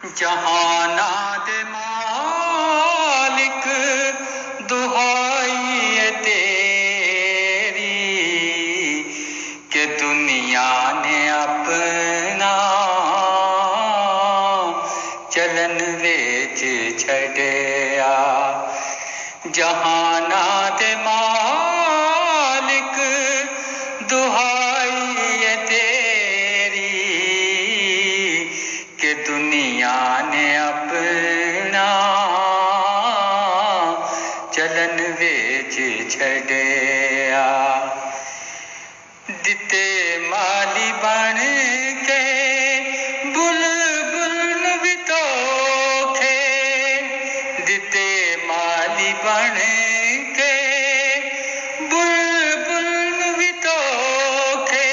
जहाना दे मालिक दुहाई है तेरी कि दुनिया ने अपना चलन वेच छड़िया। जहाना दे मालिक दुहाई है तेरी कि दुनिया ने अपना चलन वेच छड़िया। दिते माली बन के बुलबुल भी तोखे, दिते माली बन के बुलबुल भी तोखे,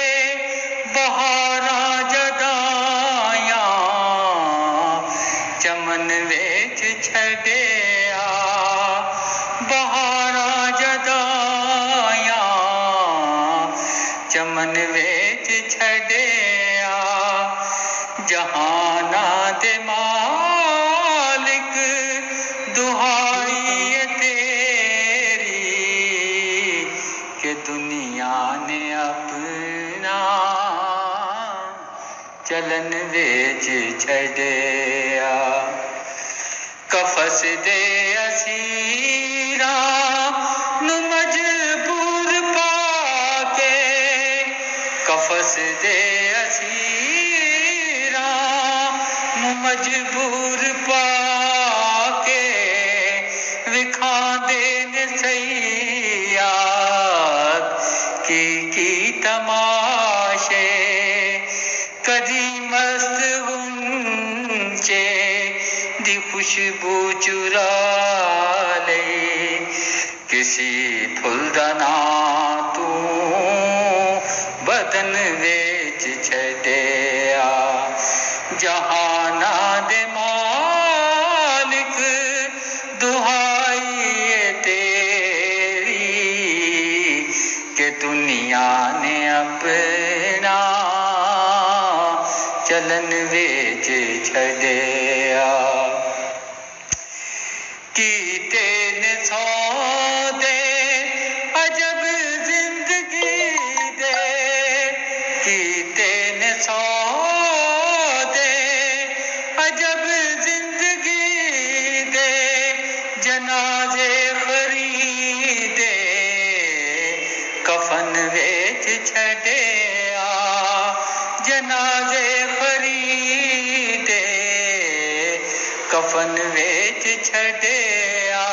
बहारा जदाया चमन वेच छड़िया। बहारा जदाया चमन वेच छड़िया। जहाना दे मालिक दुहाई है तेरी कि दुनिया ने अपना चलन वेच छड़िया। कफस दे असीरा नु मजबूर पाके, कफस दे असीरा नु मजबूर पाके विखा देन सयाद की तमाशे। कदी मस्त गुंचे दी खुशबू चुरा ले, किसी फुल दा ना तू बदन वेच छड़िया। जहाना दे मालिक दुहाई है तेरी कि दुनिया ने अपना चलन वेच छड़िया। कीते ने सौदे अजब जिंदगी दे, कीते ने सौदे अजब जिंदगी दे, जनाजे खरीदे कफन वेच छड़िया। जनाजे खरीदे कफन वेच छड़िया।